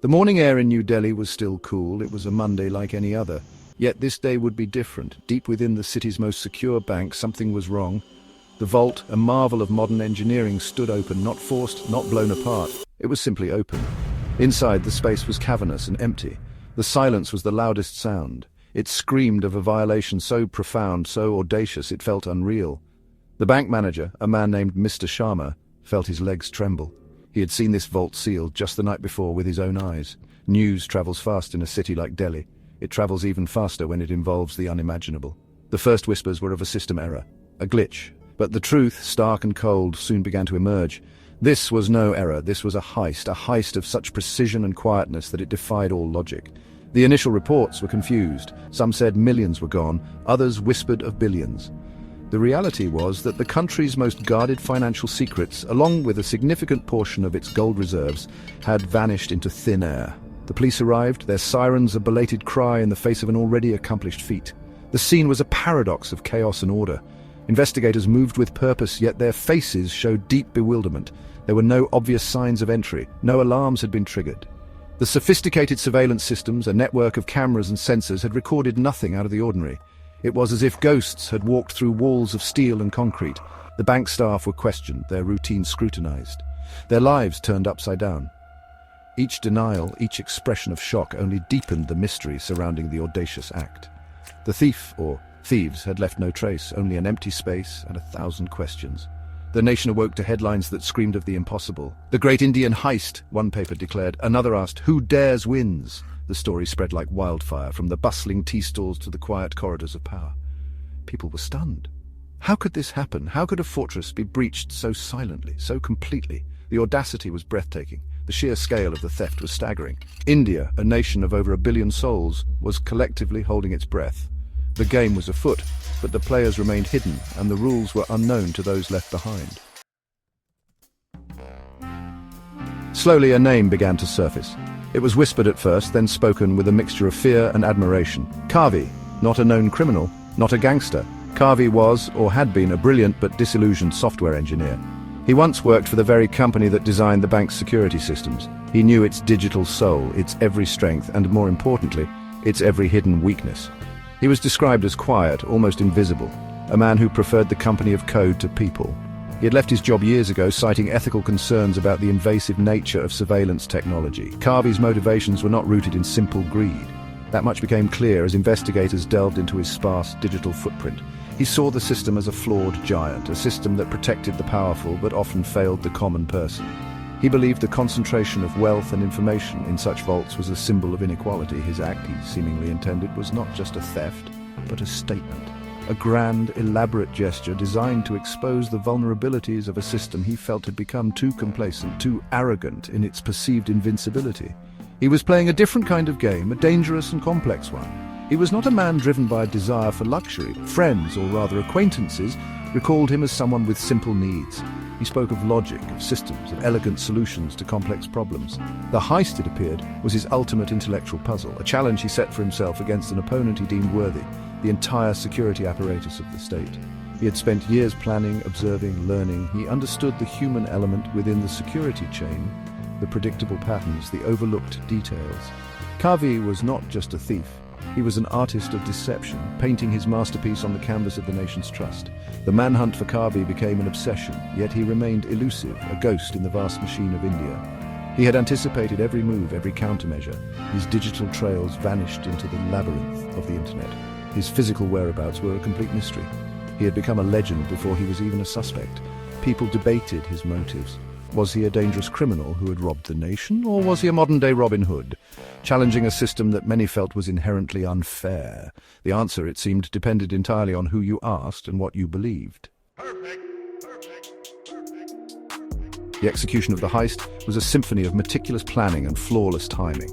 The morning air in New Delhi was still cool. It was a Monday like any other. Yet this day would be different. Deep within the city's most secure bank, something was wrong. The vault, a marvel of modern engineering, stood open, not forced, not blown apart. It was simply open. Inside, the space was cavernous and empty. The silence was the loudest sound. It screamed of a violation so profound, so audacious, it felt unreal. The bank manager, a man named Mr. Sharma, felt his legs tremble. He had seen this vault sealed just the night before with his own eyes. News travels fast in a city like Delhi. It travels even faster when it involves the unimaginable. The first whispers were of a system error, a glitch. But the truth, stark and cold, soon began to emerge. This was no error. This was a heist of such precision and quietness that it defied all logic. The initial reports were confused. Some said millions were gone, others whispered of billions. The reality was that the country's most guarded financial secrets, along with a significant portion of its gold reserves, had vanished into thin air. The police arrived, their sirens a belated cry in the face of an already accomplished feat. The scene was a paradox of chaos and order. Investigators moved with purpose, yet their faces showed deep bewilderment. There were no obvious signs of entry. No alarms had been triggered. The sophisticated surveillance systems, a network of cameras and sensors, had recorded nothing out of the ordinary. It was as if ghosts had walked through walls of steel and concrete. The bank staff were questioned, their routine scrutinized. Their lives turned upside down. Each denial, each expression of shock only deepened the mystery surrounding the audacious act. The thief, or thieves, had left no trace, only an empty space and 1,000 questions. The nation awoke to headlines that screamed of the impossible. "The Great Indian Heist," one paper declared. Another asked, "Who dares wins?" The story spread like wildfire, from the bustling tea stalls to the quiet corridors of power. People were stunned. How could this happen? How could a fortress be breached so silently, so completely? The audacity was breathtaking. The sheer scale of the theft was staggering. India, a nation of over 1 billion souls, was collectively holding its breath. The game was afoot, but the players remained hidden, and the rules were unknown to those left behind. Slowly, a name began to surface. It was whispered at first, then spoken with a mixture of fear and admiration. Kavi, not a known criminal, not a gangster. Kavi was, or had been, a brilliant but disillusioned software engineer. He once worked for the very company that designed the bank's security systems. He knew its digital soul, its every strength, and more importantly, its every hidden weakness. He was described as quiet, almost invisible, a man who preferred the company of code to people. He had left his job years ago, citing ethical concerns about the invasive nature of surveillance technology. Kavi's motivations were not rooted in simple greed. That much became clear as investigators delved into his sparse digital footprint. He saw the system as a flawed giant, a system that protected the powerful but often failed the common person. He believed the concentration of wealth and information in such vaults was a symbol of inequality. His act, he seemingly intended, was not just a theft, but a statement. A grand, elaborate gesture designed to expose the vulnerabilities of a system he felt had become too complacent, too arrogant in its perceived invincibility. He was playing a different kind of game, a dangerous and complex one. He was not a man driven by a desire for luxury. Friends, or rather acquaintances, recalled him as someone with simple needs. He spoke of logic, of systems, of elegant solutions to complex problems. The heist, it appeared, was his ultimate intellectual puzzle, a challenge he set for himself against an opponent he deemed worthy, the entire security apparatus of the state. He had spent years planning, observing, learning. He understood the human element within the security chain, the predictable patterns, the overlooked details. Kavi was not just a thief. He was an artist of deception, painting his masterpiece on the canvas of the nation's trust. The manhunt for Kavi became an obsession, yet he remained elusive, a ghost in the vast machine of India. He had anticipated every move, every countermeasure. His digital trails vanished into the labyrinth of the internet. His physical whereabouts were a complete mystery. He had become a legend before he was even a suspect. People debated his motives. Was he a dangerous criminal who had robbed the nation, or was he a modern-day Robin Hood, challenging a system that many felt was inherently unfair? The answer, it seemed, depended entirely on who you asked and what you believed. Perfect. The execution of the heist was a symphony of meticulous planning and flawless timing.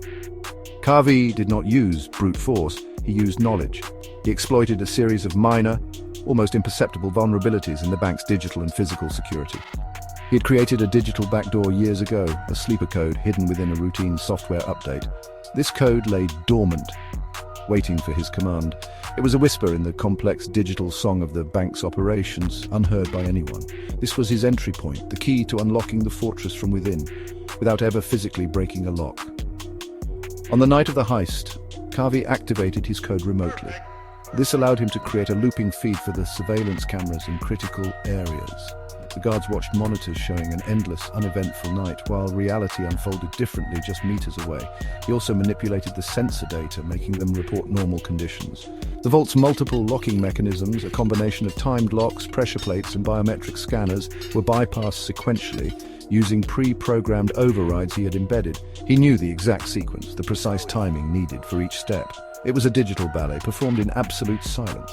Kavi did not use brute force, he used knowledge. He exploited a series of minor, almost imperceptible vulnerabilities in the bank's digital and physical security. He had created a digital backdoor years ago, a sleeper code hidden within a routine software update. This code lay dormant, waiting for his command. It was a whisper in the complex digital song of the bank's operations, unheard by anyone. This was his entry point, the key to unlocking the fortress from within, without ever physically breaking a lock. On the night of the heist, Kavi activated his code remotely. This allowed him to create a looping feed for the surveillance cameras in critical areas. The guards watched monitors showing an endless, uneventful night, while reality unfolded differently just meters away. He also manipulated the sensor data, making them report normal conditions. The vault's multiple locking mechanisms, a combination of timed locks, pressure plates, and biometric scanners, were bypassed sequentially, using pre-programmed overrides he had embedded. He knew the exact sequence, the precise timing needed for each step. It was a digital ballet performed in absolute silence.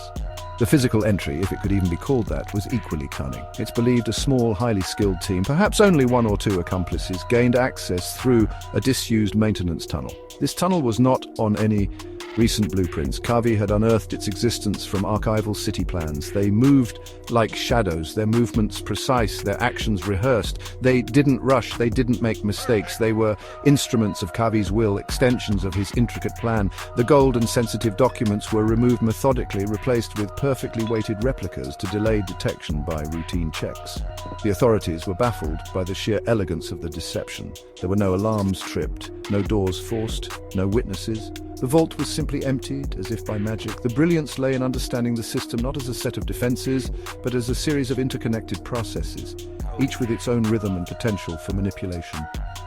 The physical entry, if it could even be called that, was equally cunning. It's believed a small, highly skilled team, perhaps only one or two accomplices, gained access through a disused maintenance tunnel. This tunnel was not on any recent blueprints. Kavi had unearthed its existence from archival city plans. They moved like shadows, their movements precise, their actions rehearsed. They didn't rush, they didn't make mistakes. They were instruments of Kavi's will, extensions of his intricate plan. The gold and sensitive documents were removed methodically, replaced with perfectly weighted replicas to delay detection by routine checks. The authorities were baffled by the sheer elegance of the deception. There were no alarms tripped, no doors forced, no witnesses. The vault was simply emptied, as if by magic. The brilliance lay in understanding the system not as a set of defenses, but as a series of interconnected processes, each with its own rhythm and potential for manipulation.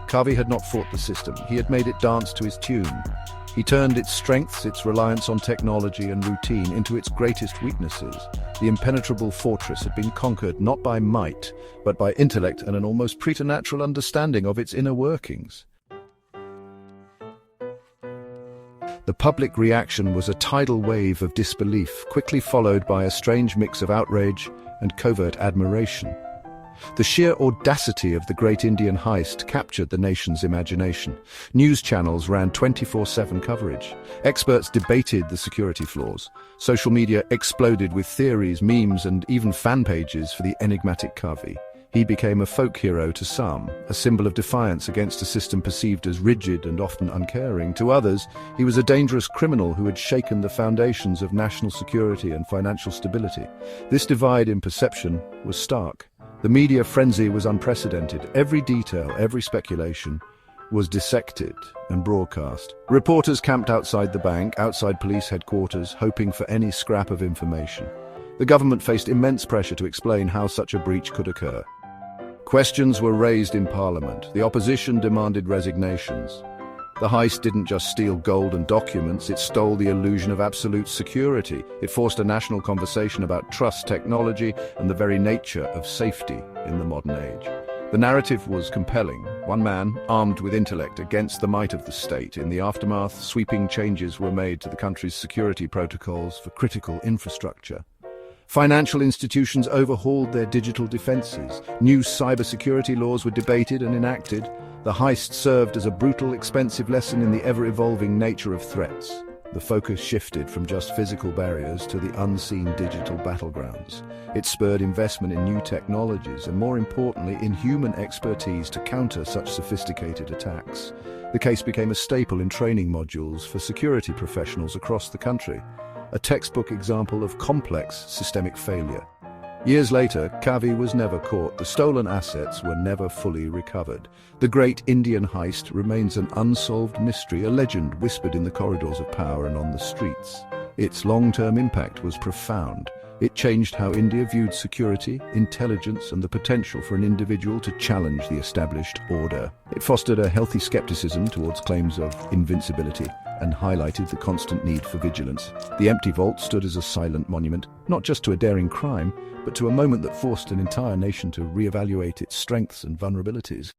Kavi had not fought the system. He had made it dance to his tune. He turned its strengths, its reliance on technology and routine, into its greatest weaknesses. The impenetrable fortress had been conquered not by might, but by intellect and an almost preternatural understanding of its inner workings. The public reaction was a tidal wave of disbelief, quickly followed by a strange mix of outrage and covert admiration. The sheer audacity of the great Indian heist captured the nation's imagination. News channels ran 24/7 coverage. Experts debated the security flaws. Social media exploded with theories, memes, and even fan pages for the enigmatic Kavi. He became a folk hero to some, a symbol of defiance against a system perceived as rigid and often uncaring. To others, he was a dangerous criminal who had shaken the foundations of national security and financial stability. This divide in perception was stark. The media frenzy was unprecedented. Every detail, every speculation was dissected and broadcast. Reporters camped outside the bank, outside police headquarters, hoping for any scrap of information. The government faced immense pressure to explain how such a breach could occur. Questions were raised in Parliament. The opposition demanded resignations. The heist didn't just steal gold and documents, it stole the illusion of absolute security. It forced a national conversation about trust, technology, and the very nature of safety in the modern age. The narrative was compelling. One man, armed with intellect, against the might of the state. In the aftermath, sweeping changes were made to the country's security protocols for critical infrastructure. Financial institutions overhauled their digital defenses. New cybersecurity laws were debated and enacted. The heist served as a brutal, expensive lesson in the ever-evolving nature of threats. The focus shifted from just physical barriers to the unseen digital battlegrounds. It spurred investment in new technologies and, more importantly, in human expertise to counter such sophisticated attacks. The case became a staple in training modules for security professionals across the country, a textbook example of complex systemic failure. Years later, Kavi was never caught. The stolen assets were never fully recovered. The great Indian heist remains an unsolved mystery, a legend whispered in the corridors of power and on the streets. Its long-term impact was profound. It changed how India viewed security, intelligence, and the potential for an individual to challenge the established order. It fostered a healthy skepticism towards claims of invincibility and highlighted the constant need for vigilance. The empty vault stood as a silent monument, not just to a daring crime, but to a moment that forced an entire nation to reevaluate its strengths and vulnerabilities.